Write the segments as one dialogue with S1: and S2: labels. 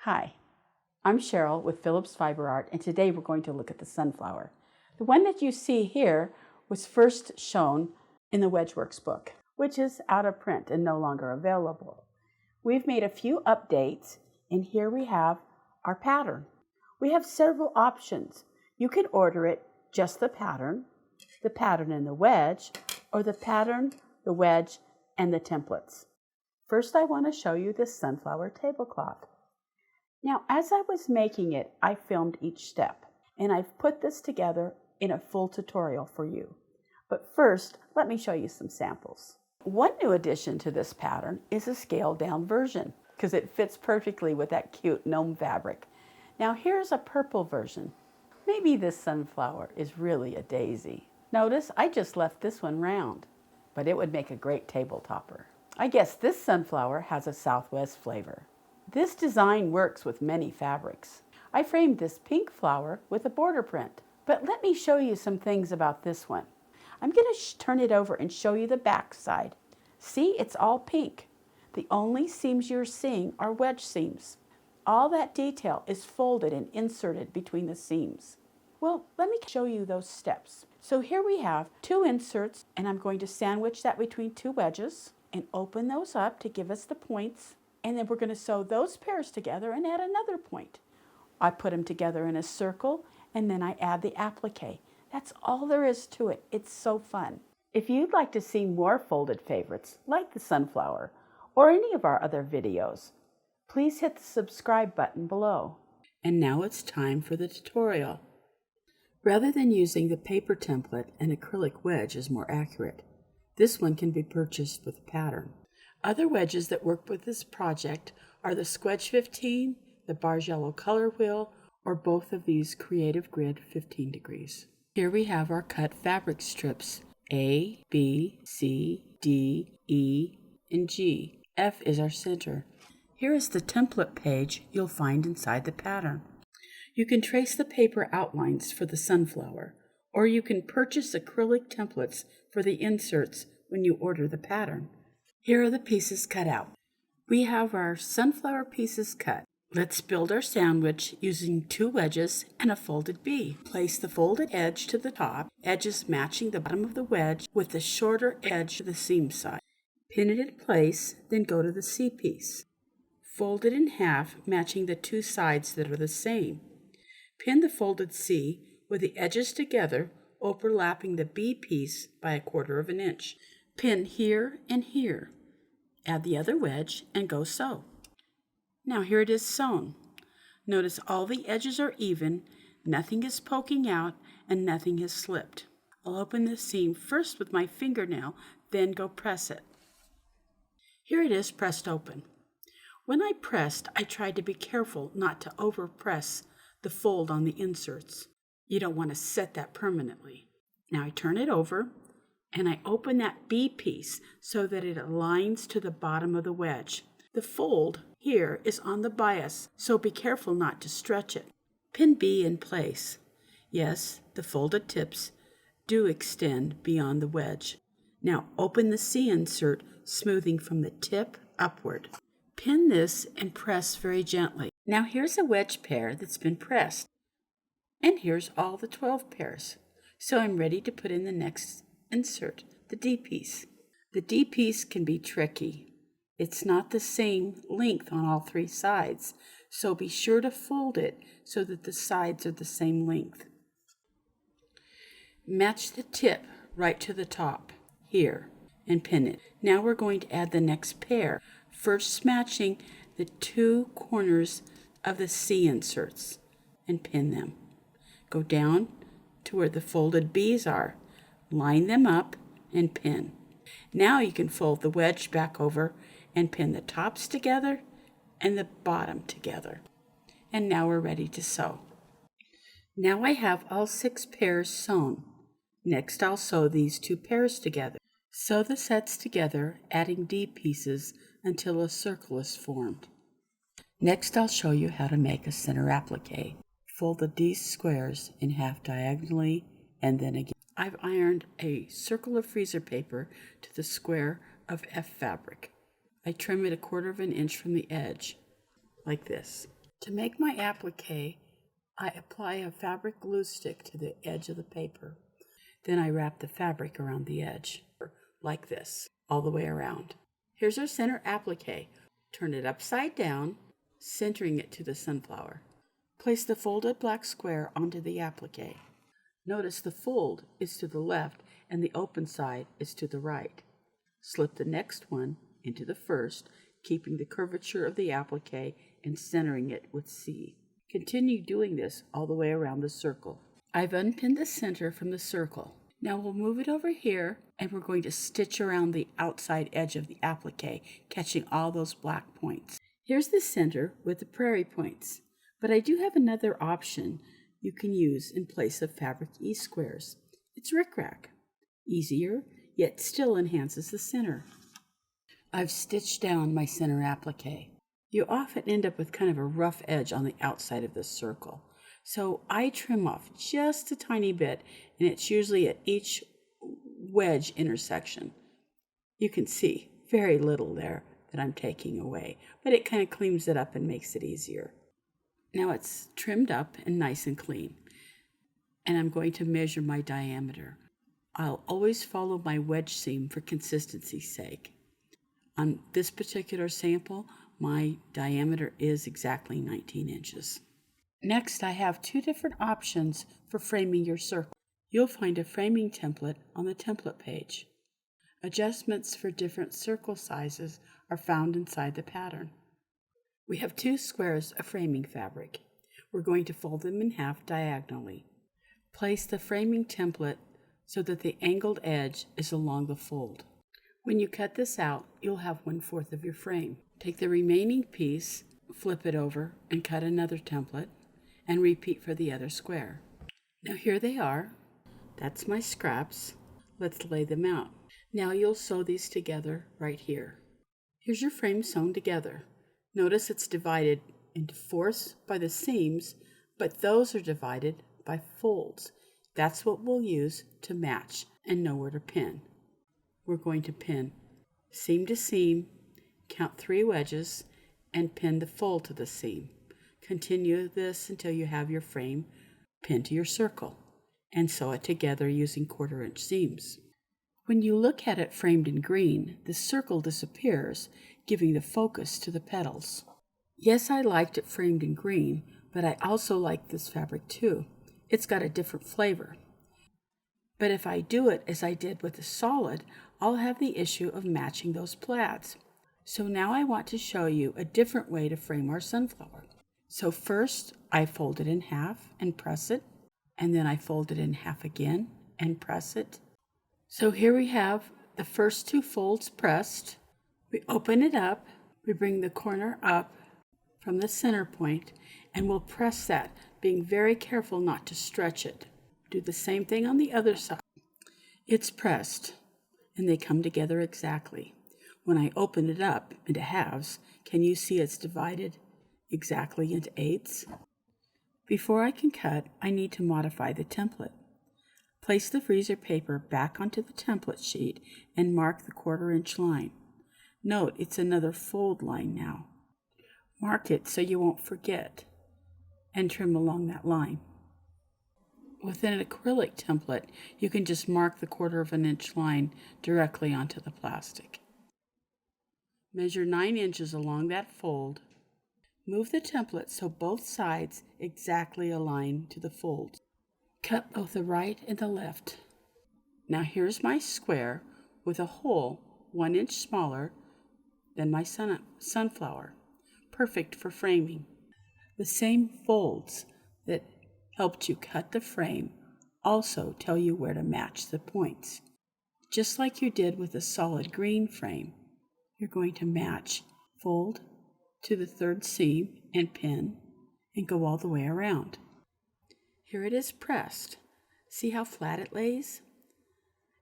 S1: Hi, I'm Cheryl with PhillipsFiberArt, and today we're going to look at the sunflower. The one that you see here was first shown in the Wedgeworks book, which is out of print and no longer available. We've made a few updates, and here we have our pattern. We have several options. You can order it just the pattern and the wedge, or the pattern, the wedge, and the templates. First, I want to show you this sunflower tablecloth. Now, as I was making it, I filmed each step, and I've put this together in a full tutorial for you. But first, let me show you some samples. One new addition to this pattern is a scaled down version, because it fits perfectly with that cute gnome fabric. Now, here's a purple version. Maybe this sunflower is really a daisy. Notice I just left this one round, but it would make a great table topper. I guess this sunflower has a Southwest flavor. This design works with many fabrics. I framed this pink flower with a border print, but let me show you some things about this one. I'm going to turn it over and show you the back side. See, it's all pink. The only seams you're seeing are wedge seams. All that detail is folded and inserted between the seams. Well, let me show you those steps. So here we have two inserts, and I'm going to sandwich that between two wedges and open those up to give us the points. And then we're going to sew those pairs together and add another point. I put them together in a circle, and then I add the applique. That's all there is to it. It's so fun. If you'd like to see more folded favorites, like the sunflower, or any of our other videos, please hit the subscribe button below. And now it's time for the tutorial. Rather than using the paper template, an acrylic wedge is more accurate. This one can be purchased with a pattern. Other wedges that work with this project are the Squedge 15, the Bargello Color Wheel, or both of these Creative Grid 15 degrees. Here we have our cut fabric strips, A, B, C, D, E, and G. F is our center. Here is the template page you'll find inside the pattern. You can trace the paper outlines for the sunflower, or you can purchase acrylic templates for the inserts when you order the pattern. Here are the pieces cut out. We have our sunflower pieces cut. Let's build our sandwich using two wedges and a folded B. Place the folded edge to the top, edges matching the bottom of the wedge with the shorter edge to the seam side. Pin it in place, then go to the C piece. Fold it in half, matching the two sides that are the same. Pin the folded C with the edges together, overlapping the B piece by 1/4 inch. Pin here and here. Add the other wedge and go sew. Now here it is sewn. Notice all the edges are even, nothing is poking out, and nothing has slipped. I'll open the seam first with my fingernail, then go press it. Here it is pressed open. When I pressed, I tried to be careful not to overpress the fold on the inserts. You don't want to set that permanently. Now I turn it over, and I open that B piece so that it aligns to the bottom of the wedge. The fold here is on the bias, so be careful not to stretch it. Pin B in place. Yes, the folded tips do extend beyond the wedge. Now open the C insert, smoothing from the tip upward. Pin this and press very gently. Now here's a wedge pair that's been pressed. And here's all the 12 pairs. So I'm ready to put in the next insert, the D piece. The D piece can be tricky. It's not the same length on all three sides, so be sure to fold it so that the sides are the same length. Match the tip right to the top, here, and pin it. Now we're going to add the next pair, first matching the two corners of the C inserts, and pin them. Go down to where the folded B's are. Line them up and pin. Now you can fold the wedge back over and pin the tops together and the bottom together. And now we're ready to sew. Now I have all 6 pairs sewn. Next I'll sew these 2 pairs together. Sew the sets together, adding D pieces until a circle is formed. Next I'll show you how to make a center applique. Fold the D squares in half diagonally and then again. I've ironed a circle of freezer paper to the square of F fabric. I trim it 1/4 inch from the edge, like this. To make my applique, I apply a fabric glue stick to the edge of the paper. Then I wrap the fabric around the edge, like this, all the way around. Here's our center applique. Turn it upside down, centering it to the sunflower. Place the folded black square onto the applique. Notice the fold is to the left and the open side is to the right. Slip the next one into the first, keeping the curvature of the applique and centering it with C. Continue doing this all the way around the circle. I've unpinned the center from the circle. Now we'll move it over here and we're going to stitch around the outside edge of the applique, catching all those black points. Here's the center with the prairie points, but I do have another option you can use in place of fabric E-squares. It's rickrack. Easier, yet still enhances the center. I've stitched down my center applique. You often end up with kind of a rough edge on the outside of this circle. So I trim off just a tiny bit, and it's usually at each wedge intersection. You can see very little there that I'm taking away, but it kind of cleans it up and makes it easier. Now it's trimmed up and nice and clean, and I'm going to measure my diameter. I'll always follow my wedge seam for consistency's sake. On this particular sample, my diameter is exactly 19 inches. Next, I have two different options for framing your circle. You'll find a framing template on the template page. Adjustments for different circle sizes are found inside the pattern. We have two squares of framing fabric. We're going to fold them in half diagonally. Place the framing template so that the angled edge is along the fold. When you cut this out, you'll have 1/4 of your frame. Take the remaining piece, flip it over, and cut another template, and repeat for the other square. Now here they are. That's my scraps. Let's lay them out. Now you'll sew these together right here. Here's your frame sewn together. Notice it's divided into fourths by the seams, but those are divided by folds. That's what we'll use to match and know where to pin. We're going to pin seam to seam, count 3 wedges, and pin the fold to the seam. Continue this until you have your frame pinned to your circle, and sew it together using 1/4 inch seams. When you look at it framed in green, the circle disappears, giving the focus to the petals. Yes, I liked it framed in green, but I also like this fabric too. It's got a different flavor. But if I do it as I did with the solid, I'll have the issue of matching those plaids. So now I want to show you a different way to frame our sunflower. So first, I fold it in half and press it, and then I fold it in half again and press it. So here we have the first 2 folds pressed. We open it up, we bring the corner up from the center point, and we'll press that, being very careful not to stretch it. Do the same thing on the other side. It's pressed, and they come together exactly. When I open it up into halves, can you see it's divided exactly into 8ths? Before I can cut, I need to modify the template. Place the freezer paper back onto the template sheet and mark the 1/4 inch line. Note it's another fold line now. Mark it so you won't forget, and trim along that line. With an acrylic template, you can just mark the 1/4 inch line directly onto the plastic. Measure 9 inches along that fold. Move the template so both sides exactly align to the fold. Cut both the right and the left. Now here's my square with a hole 1 inch smaller than my sunflower. Perfect for framing. The same folds that helped you cut the frame also tell you where to match the points. Just like you did with the solid green frame, you're going to match fold to the 3rd seam and pin and go all the way around. Here it is pressed. See how flat it lays?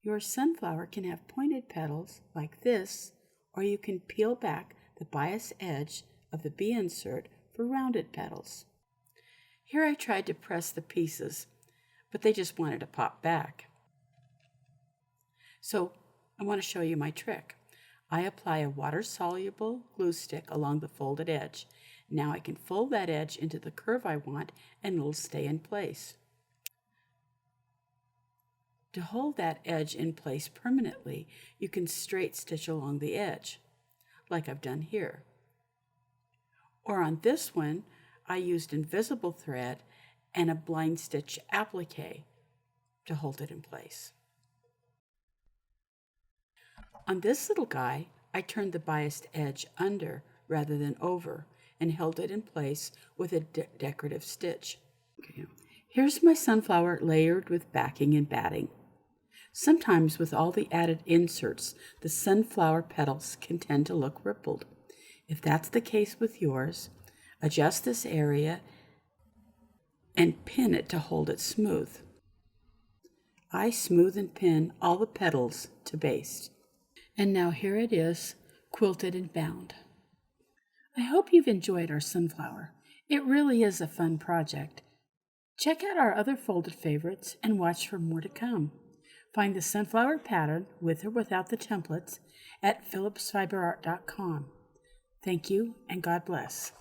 S1: Your sunflower can have pointed petals like this, or you can peel back the bias edge of the bee insert for rounded petals. Here I tried to press the pieces, but they just wanted to pop back. So I want to show you my trick. I apply a water-soluble glue stick along the folded edge. Now I can fold that edge into the curve I want and it'll stay in place. To hold that edge in place permanently, you can straight stitch along the edge, like I've done here. Or on this one, I used invisible thread and a blind stitch applique to hold it in place. On this little guy, I turned the biased edge under rather than over and held it in place with a decorative stitch. Okay. Here's my sunflower layered with backing and batting. Sometimes with all the added inserts, the sunflower petals can tend to look rippled. If that's the case with yours, adjust this area and pin it to hold it smooth. I smooth and pin all the petals to base. And now here it is, quilted and bound. I hope you've enjoyed our sunflower. It really is a fun project. Check out our other folded favorites and watch for more to come. Find the sunflower pattern, with or without the templates, at PhillipsFiberArt.com. Thank you, and God bless.